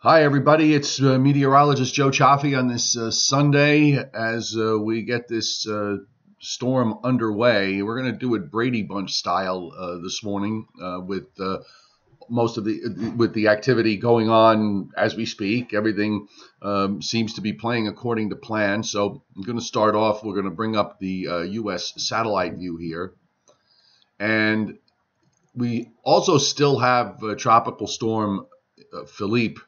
Hi, everybody. It's meteorologist Joe Cioffi on this Sunday as we get this storm underway. We're going to do it Brady Bunch style this morning with most of the activity going on as we speak. Everything seems to be playing according to plan. So I'm going to start off. We're going to bring up the U.S. satellite view here, and we also still have Tropical Storm Philippe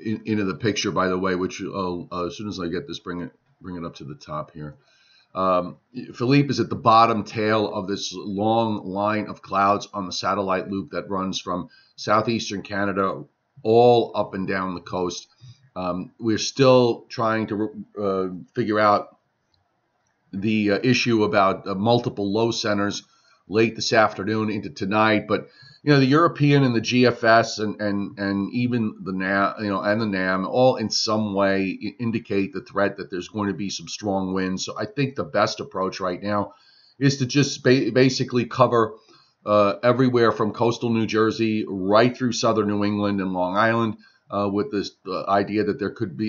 into the picture, by the way, which as soon as I get this, bring it up to the top here. Philippe is at the bottom tail of this long line of clouds on the satellite loop that runs from southeastern Canada all up and down the coast. We're still trying to figure out the issue about multiple low centers late this afternoon into tonight, but the European and the GFS and even the NAM, and the NAM all in some way indicate the threat that there's going to be some strong winds. So I think the best approach right now is to just basically cover everywhere from coastal New Jersey right through southern New England and Long Island, with this idea that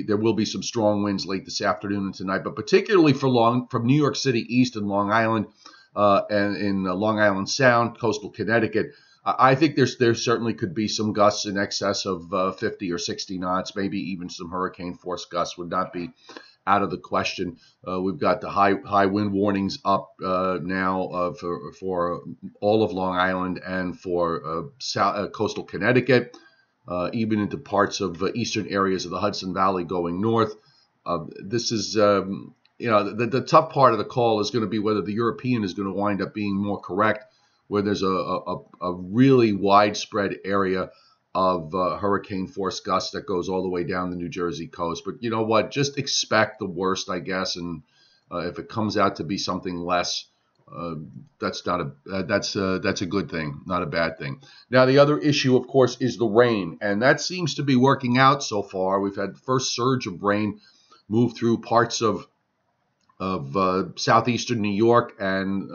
there will be some strong winds late this afternoon and tonight, but particularly from New York City east and Long Island and in Long Island Sound, coastal Connecticut. I think there certainly could be some gusts in excess of 50 or 60 knots, maybe even some hurricane force gusts would not be out of the question. We've got the high wind warnings up now for all of Long Island and for coastal Connecticut, even into parts of eastern areas of the Hudson Valley going north. This is the tough part of the call is going to be whether the European is going to wind up being more correct, where there's a really widespread area of hurricane force gusts that goes all the way down the New Jersey coast. But you know what? Just expect the worst, I guess. And if it comes out to be something less, that's a good thing, not a bad thing. Now, the other issue, of course, is the rain, and that seems to be working out so far. We've had the first surge of rain move through parts of southeastern New York and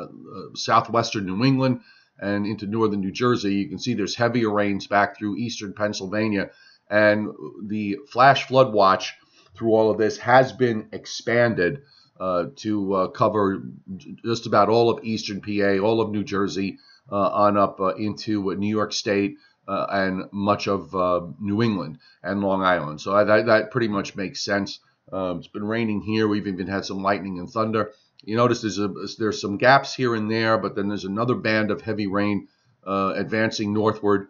southwestern New England and into northern New Jersey. You can see there's heavier rains back through eastern Pennsylvania, and the flash flood watch through all of this has been expanded to cover just about all of eastern PA, all of New Jersey, on up into New York State and much of New England and Long Island. So that pretty much makes sense. It's been raining here. We've even had some lightning and thunder. You notice there's some gaps here and there, but then there's another band of heavy rain advancing northward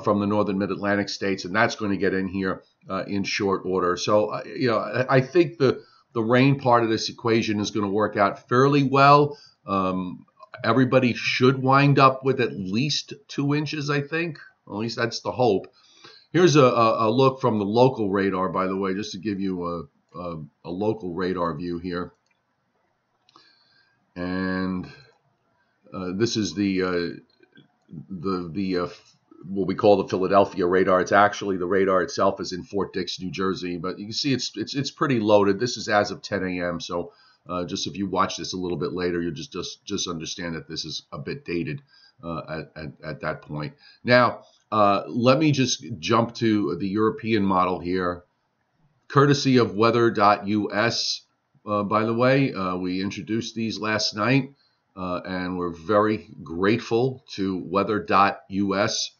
from the northern mid-Atlantic states, and that's going to get in here in short order. So, I think the rain part of this equation is going to work out fairly well. Everybody should wind up with at least 2 inches, I think. At least that's the hope. Here's a look from the local radar, by the way, just to give you a local radar view here, and this is the what we call the Philadelphia radar. It's actually, the radar itself is in Fort Dix, New Jersey, but you can see it's pretty loaded. This is as of 10 a.m. So just if you watch this a little bit later, you just understand that this is a bit dated at that point. Now let me just jump to the European model here, courtesy of weather.us. By the way, we introduced these last night, and we're very grateful to weather.us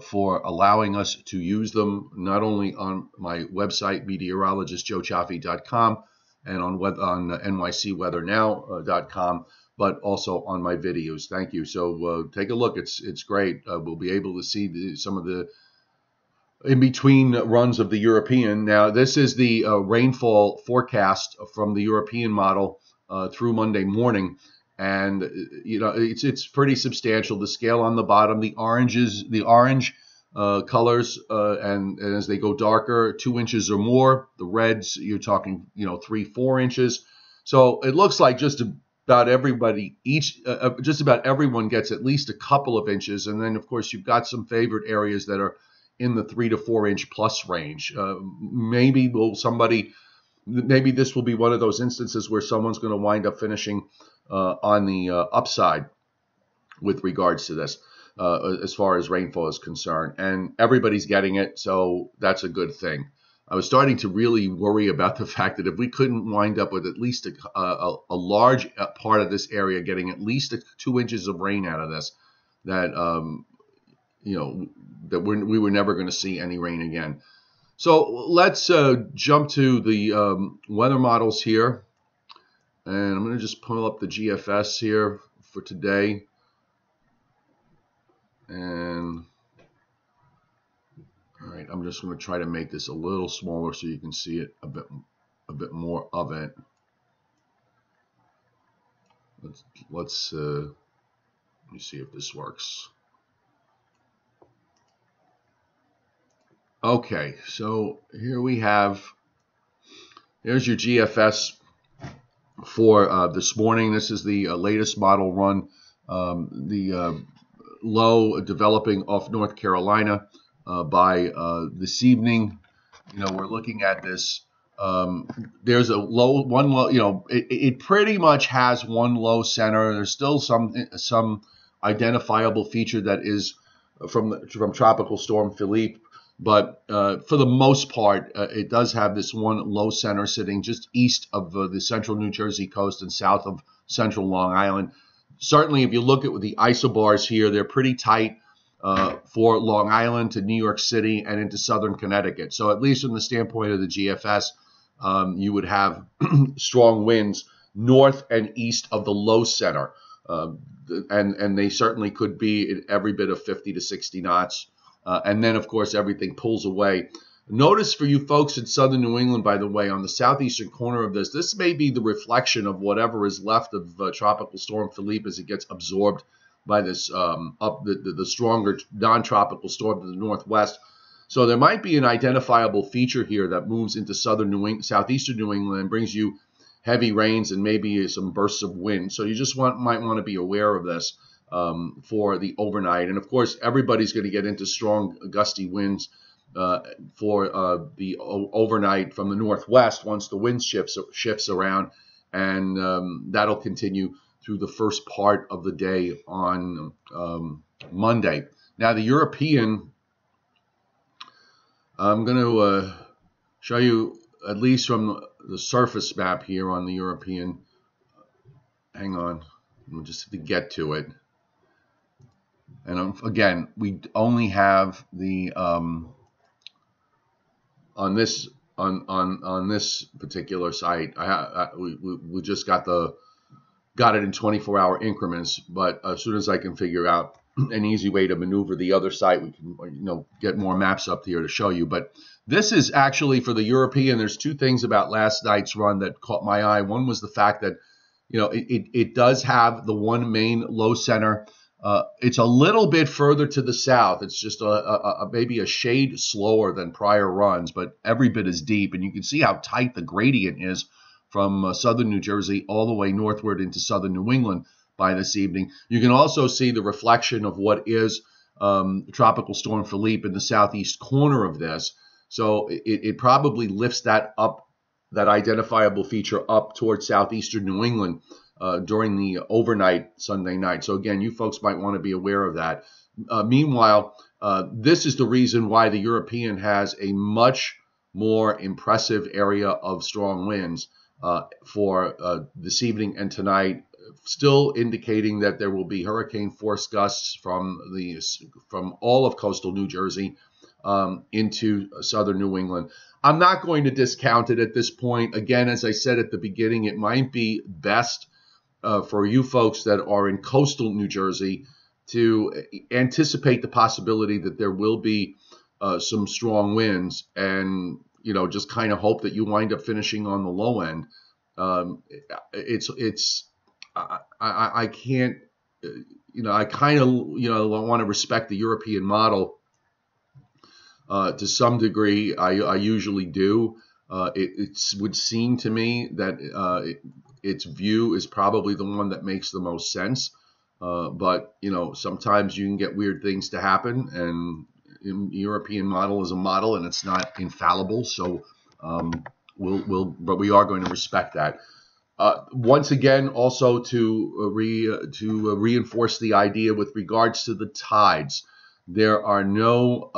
for allowing us to use them, not only on my website, meteorologistjoecioffi.com, and on nycweathernow.com, but also on my videos. Thank you. So take a look. It's great. We'll be able to see some of the in between runs of the European. Now, this is the rainfall forecast from the European model through Monday morning, and it's pretty substantial. The scale on the bottom, the orange colors, and as they go darker, 2 inches or more. The reds, you're talking 3-4 inches. So it looks like just about everybody, just about everyone gets at least a couple of inches, and then of course you've got some favored areas that are in the 3 to 4 inch plus range. Maybe this will be one of those instances where someone's going to wind up finishing on the upside with regards to this. as far as rainfall is concerned, and everybody's getting it, so that's a good thing. I was starting to really worry about the fact that if we couldn't wind up with at least a large part of this area getting at least 2 inches of rain out of this, that that we were never going to see any rain again. So let's jump to the weather models here, and I'm going to just pull up the GFS here for today, and all right, I'm just going to try to make this a little smaller so you can see it a bit more of it. Let's let me see if this works. Okay, so here we have, here's your GFS for this morning. This is the latest model run, the low developing off North Carolina by this evening. We're looking at this. There's a one low, it pretty much has one low center. There's still some identifiable feature that is from Tropical Storm Philippe. But for the most part, it does have this one low center sitting just east of the central New Jersey coast and south of central Long Island. Certainly, if you look at the isobars here, they're pretty tight for Long Island to New York City and into southern Connecticut. So at least from the standpoint of the GFS, you would have strong winds north and east of the low center. And they certainly could be at every bit of 50 to 60 knots. And then, of course, everything pulls away. Notice for you folks in southern New England, by the way, on the southeastern corner of this may be the reflection of whatever is left of Tropical Storm Philippe as it gets absorbed by this the stronger non-tropical storm to the northwest. So there might be an identifiable feature here that moves into southern southeastern New England and brings you heavy rains and maybe some bursts of wind. So you just might want to be aware of this for the overnight. And of course, everybody's going to get into strong gusty winds for the overnight from the northwest once the wind shifts around, and that'll continue through the first part of the day on Monday. Now, the European, I'm going to show you at least from the surface map here on the European. Hang on, we'll just have to get to it. And again, we only have the on this particular site. We just got it in 24-hour increments. But as soon as I can figure out an easy way to maneuver the other site, we can get more maps up here to show you. But this is actually for the European. There's two things about last night's run that caught my eye. One was the fact that it does have the one main low center. It's a little bit further to the south. It's just maybe a shade slower than prior runs, but every bit as deep. And you can see how tight the gradient is from southern New Jersey all the way northward into southern New England by this evening. You can also see the reflection of what is Tropical Storm Philippe in the southeast corner of this. So it probably lifts that up, that identifiable feature up towards southeastern New England during the overnight Sunday night. So again, you folks might want to be aware of that. Meanwhile, this is the reason why the European has a much more impressive area of strong winds for this evening and tonight, still indicating that there will be hurricane force gusts from all of coastal New Jersey into southern New England. I'm not going to discount it at this point. Again, as I said at the beginning, it might be best for you folks that are in coastal New Jersey to anticipate the possibility that there will be some strong winds, and just kind of hope that you wind up finishing on the low end. I can't, I kind of want to respect the European model to some degree. I usually do. It would seem to me that its view is probably the one that makes the most sense. But sometimes you can get weird things to happen, and the European model is a model and it's not infallible. So but we are going to respect that. Once again, also to reinforce the idea with regards to the tides, there are no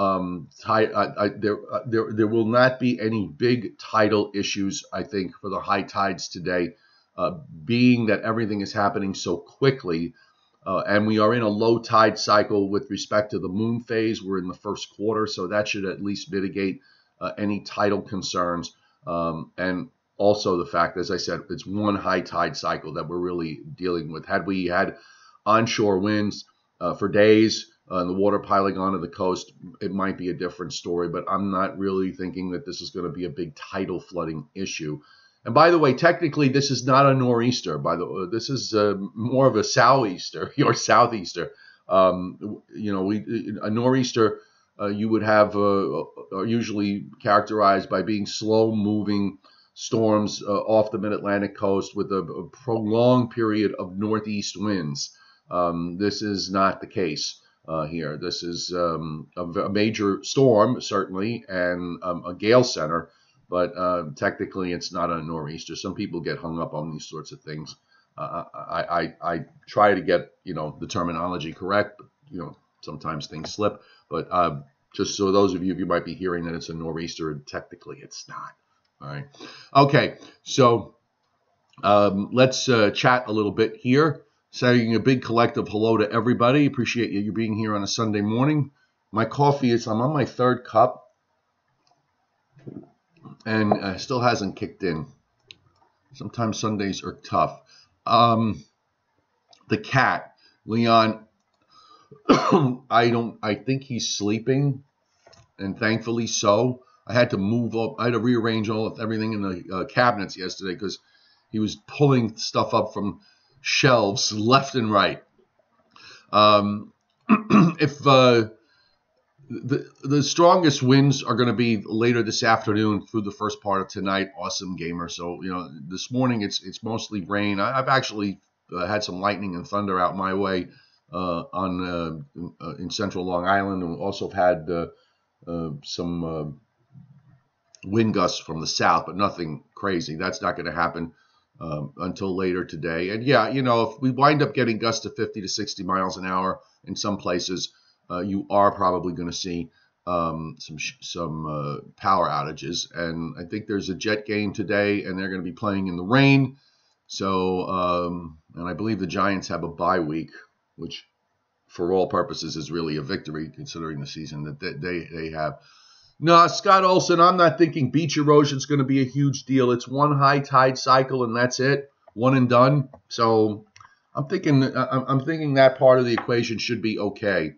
there will not be any big tidal issues, I think, for the high tides today, being that everything is happening so quickly. And we are in a low tide cycle with respect to the moon phase. We're in the first quarter, so that should at least mitigate any tidal concerns. And also the fact, as I said, it's one high tide cycle that we're really dealing with. Had we had onshore winds for days and the water piling onto the coast, it might be a different story. But I'm not really thinking that this is going to be a big tidal flooding issue. And by the way, technically, this is not a nor'easter. This is more of a sou'easter or southeaster. A nor'easter you would have are usually characterized by being slow-moving storms off the mid-Atlantic coast with a prolonged period of northeast winds. This is not the case here. This is a major storm, certainly, and a gale center. But technically, it's not a nor'easter. Some people get hung up on these sorts of things. I try to get the terminology correct, but sometimes things slip. But just so those of you might be hearing that it's a nor'easter, and technically it's not. All right. Okay. So let's chat a little bit here. Saying a big collective hello to everybody. Appreciate you being here on a Sunday morning. My coffee I'm on my third cup. And still hasn't kicked in. Sometimes Sundays are tough. The cat, Leon, I think he's sleeping, and thankfully so. I had to move up. I had to rearrange everything in the cabinets yesterday because he was pulling stuff up from shelves left and right. If the strongest winds are going to be later this afternoon through the first part of tonight. Awesome gamer. So this morning it's mostly rain. I've actually had some lightning and thunder out my way in central Long Island, and also have had some wind gusts from the south, but nothing crazy. That's not going to happen until later today. And yeah, if we wind up getting gusts of 50 to 60 miles an hour in some places, you are probably going to see some power outages. And I think there's a Jet game today, and they're going to be playing in the rain. So, and I believe the Giants have a bye week, which for all purposes is really a victory considering the season that they have. No, Scott Olson, I'm not thinking beach erosion is going to be a huge deal. It's one high tide cycle, and that's it, one and done. So I'm thinking that part of the equation should be okay.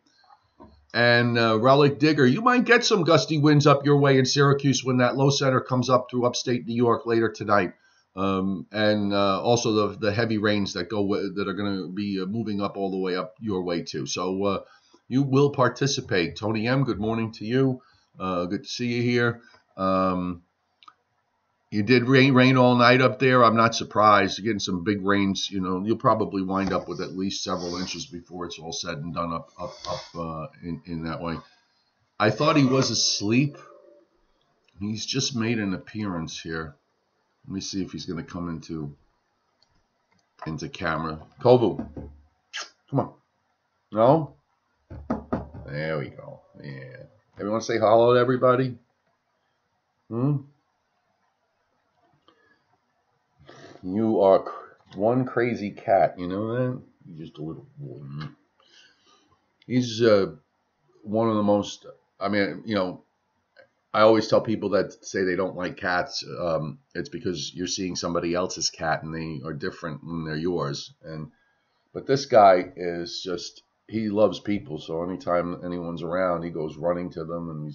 And Relic Digger, you might get some gusty winds up your way in Syracuse when that low center comes up through upstate New York later tonight. And also the heavy rains that are going to be moving up all the way up your way too. So you will participate. Tony M., good morning to you. Good to see you here. You did rain all night up there. I'm not surprised. You're getting some big rains. You'll probably wind up with at least several inches before it's all said and done up in that way. I thought he was asleep. He's just made an appearance here. Let me see if he's going to come into camera. Kovu, come on. No? There we go. Yeah. Everyone say hello to everybody? You are one crazy cat, you know that? You're just a little boy. He's one of the most, I always tell people that say they don't like cats, it's because you're seeing somebody else's cat and they are different when they're yours. But this guy is just, he loves people, so anytime anyone's around, he goes running to them, and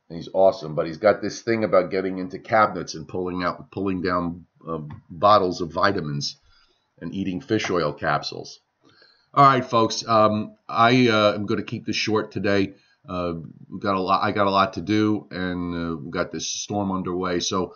he's awesome. But he's got this thing about getting into cabinets and pulling down bottles of vitamins and eating fish oil capsules. All right, folks. I am going to keep this short today. I got a lot to do, and we've got this storm underway. So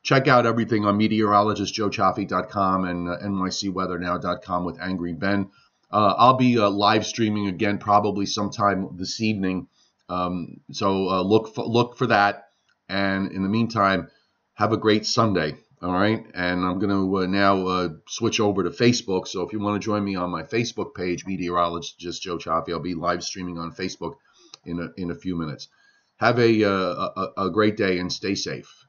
check out everything on meteorologistjoecioffi.com and nycweathernow.com with Angry Ben. I'll be live streaming again probably sometime this evening. So look for that. And in the meantime, have a great Sunday. All right, and I'm going to now switch over to Facebook. So if you want to join me on my Facebook page, meteorologist Joe Cioffi, I'll be live streaming on Facebook in a few minutes. Have a great day and stay safe.